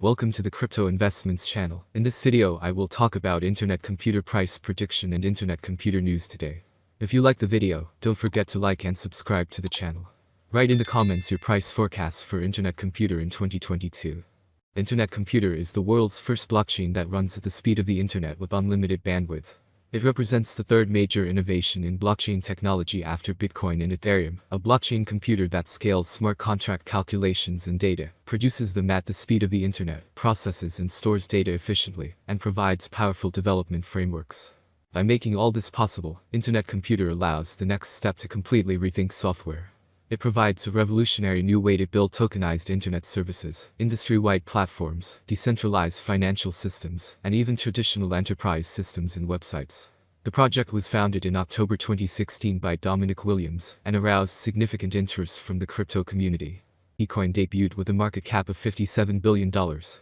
Welcome to the Crypto Investments channel. In this video I will talk about Internet Computer Price Prediction and Internet Computer News today. If you like the video, don't forget to like and subscribe to the channel. Write in the comments your price forecast for Internet Computer in 2022. Internet Computer is the world's first blockchain that runs at the speed of the internet with unlimited bandwidth. It represents the third major innovation in blockchain technology after Bitcoin and Ethereum, a blockchain computer that scales smart contract calculations and data, produces them at the speed of the internet, processes and stores data efficiently, and provides powerful development frameworks. By making all this possible, Internet Computer allows the next step to completely rethink software. It provides a revolutionary new way to build tokenized internet services, industry-wide platforms, decentralized financial systems, and even traditional enterprise systems and websites. The project was founded in October 2016 by Dominic Williams and aroused significant interest from the crypto community. eCoin debuted with a market cap of $57 billion.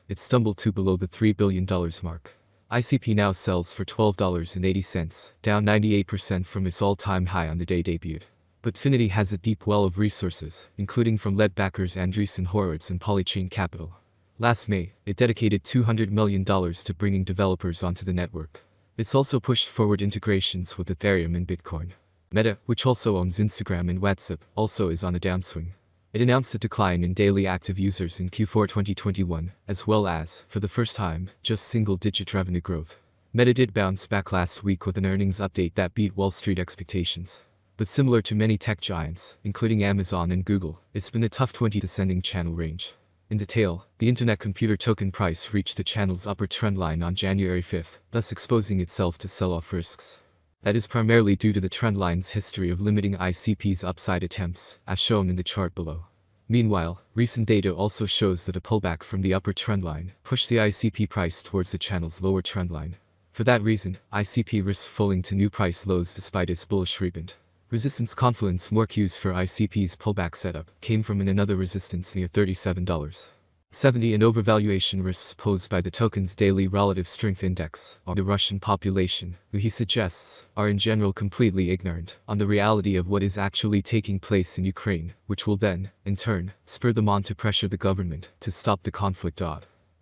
It stumbled to below the $3 billion mark. ICP now sells for $12.80, down 98% from its all-time high on the day debuted. But Finity has a deep well of resources, including from lead backers Andreessen Horowitz and Polychain Capital. Last May, it dedicated $200 million to bringing developers onto the network. It's also pushed forward integrations with Ethereum and Bitcoin. Meta, which also owns Instagram and WhatsApp, also is on a downswing. It announced a decline in daily active users in Q4 2021, as well as, for the first time, just single-digit revenue growth. Meta did bounce back last week with an earnings update that beat Wall Street expectations. But similar to many tech giants, including Amazon and Google, it's been a tough 20 descending channel range. In detail, the Internet Computer token price reached the channel's upper trend line on January 5, thus exposing itself to sell-off risks. That is primarily due to the trendline's history of limiting ICP's upside attempts, as shown in the chart below. Meanwhile, recent data also shows that a pullback from the upper trendline pushed the ICP price towards the channel's lower trendline. For that reason, ICP risks falling to new price lows despite its bullish rebound. Resistance confluence more cues for ICP's pullback setup came from another resistance near $37.70 and overvaluation risks posed by the token's daily relative strength index, or the Russian population, who he suggests are in general completely ignorant on the reality of what is actually taking place in Ukraine, which will then, in turn, spur them on to pressure the government to stop the conflict.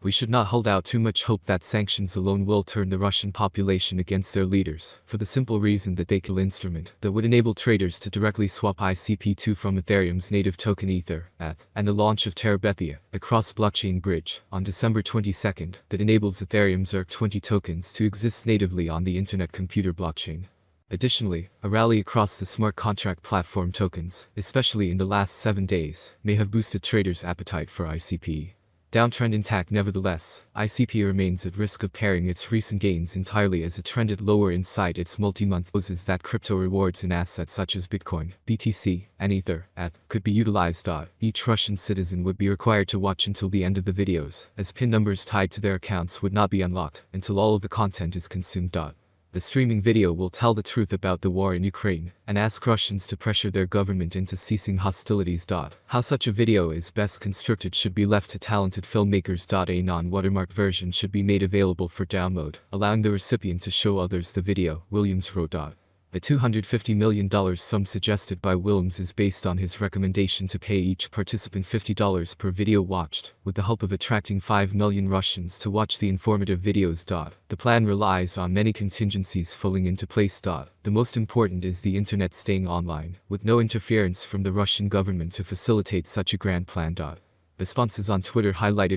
We should not hold out too much hope that sanctions alone will turn the Russian population against their leaders, for the simple reason that they kill instrument that would enable traders to directly swap ICP2 from Ethereum's native token Ether, ETH, and the launch of Terabithia, a cross-blockchain bridge, on December 22 that enables Ethereum's ERC20 tokens to exist natively on the Internet Computer blockchain. Additionally, a rally across the smart contract platform tokens, especially in the last 7 days, may have boosted traders' appetite for ICP. Downtrend intact nevertheless, ICP remains at risk of paring its recent gains entirely as it trended lower inside its multi-month closes that crypto rewards in assets such as Bitcoin, BTC, and Ether, ETH, could be utilized. Each Russian citizen would be required to watch until the end of the videos, as PIN numbers tied to their accounts would not be unlocked until all of the content is consumed. The streaming video will tell the truth about the war in Ukraine, and ask Russians to pressure their government into ceasing hostilities. How such a video is best constructed should be left to talented filmmakers. A non-watermarked version should be made available for download, allowing the recipient to show others the video, Williams wrote. The $250 million sum suggested by Williams is based on his recommendation to pay each participant $50 per video watched, with the hope of attracting 5 million Russians to watch the informative videos. The plan relies on many contingencies falling into place. The most important is the internet staying online, with no interference from the Russian government to facilitate such a grand plan. Responses on Twitter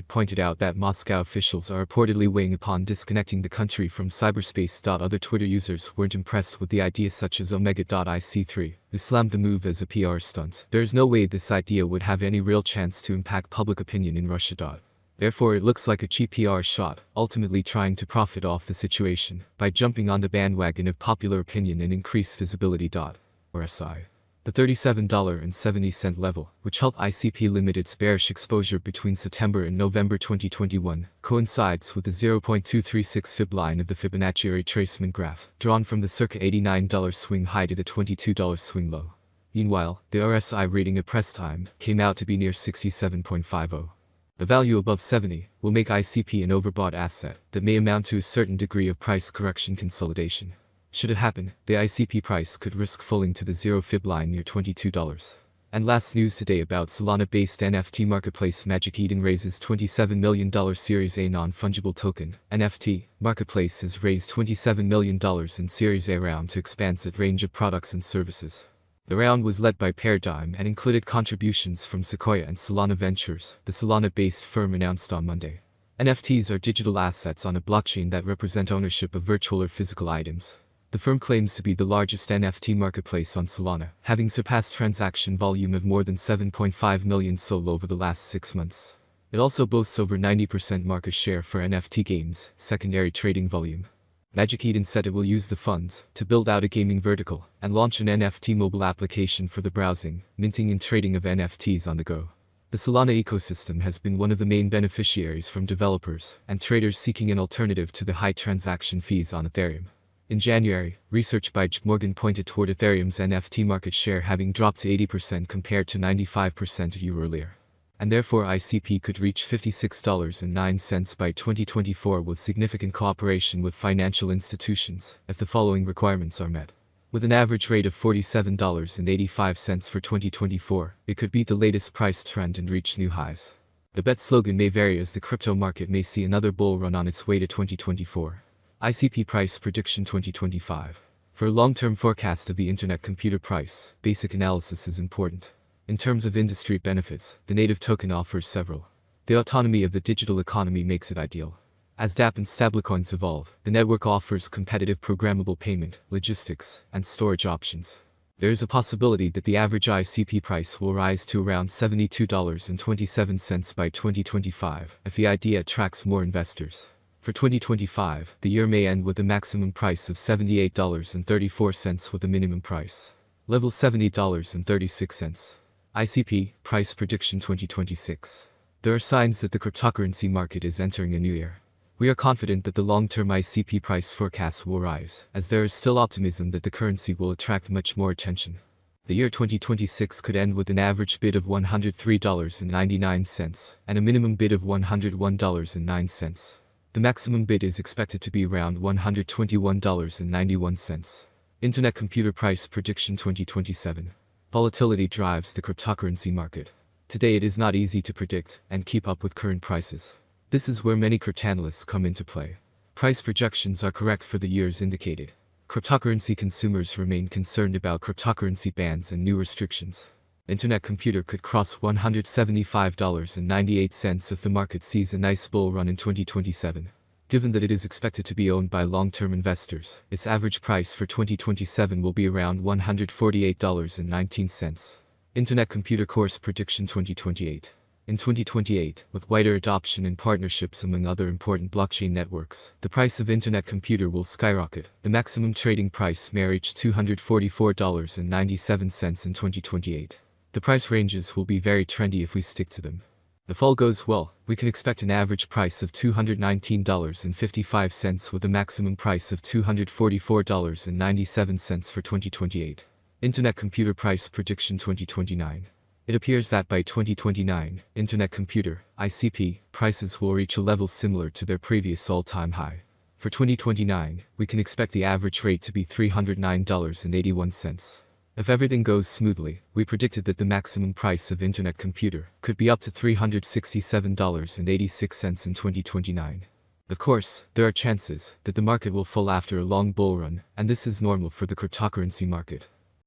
pointed out that Moscow officials are reportedly weighing upon disconnecting the country from cyberspace. Other Twitter users weren't impressed with the idea, such as Omega.ic3, who slammed the move as a PR stunt. There is no way this idea would have any real chance to impact public opinion in Russia. Therefore it looks like a cheap PR shot, ultimately trying to profit off the situation by jumping on the bandwagon of popular opinion and increase visibility. RSI. The $37.70 level, which helped ICP limit its bearish exposure between September and November 2021, coincides with the 0.236 Fib line of the Fibonacci retracement graph, drawn from the circa $89 swing high to the $22 swing low. Meanwhile, the RSI reading at press time came out to be near 67.50. The value above 70 will make ICP an overbought asset that may amount to a certain degree of price correction consolidation. Should it happen, the ICP price could risk falling to the 0 Fib line near $22. And last news today about Solana-based NFT marketplace Magic Eden raises $27 million Series A non-fungible token. NFT marketplace has raised $27 million in Series A round to expand its range of products and services. The round was led by Paradigm and included contributions from Sequoia and Solana Ventures, the Solana-based firm announced on Monday. NFTs are digital assets on a blockchain that represent ownership of virtual or physical items. The firm claims to be the largest NFT marketplace on Solana, having surpassed transaction volume of more than 7.5 million SOL over the last 6 months. It also boasts over 90% market share for NFT games, secondary trading volume. Magic Eden said it will use the funds to build out a gaming vertical and launch an NFT mobile application for the browsing, minting and trading of NFTs on the go. The Solana ecosystem has been one of the main beneficiaries from developers and traders seeking an alternative to the high transaction fees on Ethereum. In January, research by JP Morgan pointed toward Ethereum's NFT market share having dropped to 80% compared to 95% a year earlier. And therefore ICP could reach $56.09 by 2024 with significant cooperation with financial institutions, if the following requirements are met. With an average rate of $47.85 for 2024, it could beat the latest price trend and reach new highs. The bet slogan may vary as the crypto market may see another bull run on its way to 2024. Icp Price Prediction 2025. For a long-term forecast of the internet computer price, basic analysis is important. In terms of industry benefits, the native token offers several. The autonomy of the digital economy makes it ideal. As dApp and stablecoins evolve, the network offers competitive programmable payment, logistics, and storage options. There is a possibility that the average ICP price will rise to around $72.27 by 2025 if the idea attracts more investors. For 2025, the year may end with a maximum price of $78.34 with a minimum price level $70.36. ICP Price Prediction 2026. There are signs that the cryptocurrency market is entering a new era. We are confident that the long-term ICP price forecast will rise, as there is still optimism that the currency will attract much more attention. The year 2026 could end with an average bid of $103.99 and a minimum bid of $101.09. The maximum bid is expected to be around $121.91. Internet Computer Price Prediction 2027. Volatility drives the cryptocurrency market. Today it is not easy to predict and keep up with current prices. This is where many cryptanalysts come into play. Price projections are correct for the years indicated. Cryptocurrency consumers remain concerned about cryptocurrency bans and new restrictions. Internet Computer could cross $175.98 if the market sees a nice bull run in 2027. Given that it is expected to be owned by long-term investors, its average price for 2027 will be around $148.19. Internet Computer Course Prediction 2028. In 2028, with wider adoption and partnerships among other important blockchain networks, the price of Internet Computer will skyrocket. The maximum trading price may reach $244.97 in 2028. The price ranges will be very trendy if we stick to them. If all goes well, we can expect an average price of $219.55 with a maximum price of $244.97 for 2028. Internet Computer Price Prediction 2029. It appears that by 2029, Internet Computer, ICP, prices will reach a level similar to their previous all-time high. For 2029, we can expect the average rate to be $309.81. If everything goes smoothly, we predicted that the maximum price of Internet Computer could be up to $367.86 in 2029. Of course, there are chances that the market will fall after a long bull run, and this is normal for the cryptocurrency market.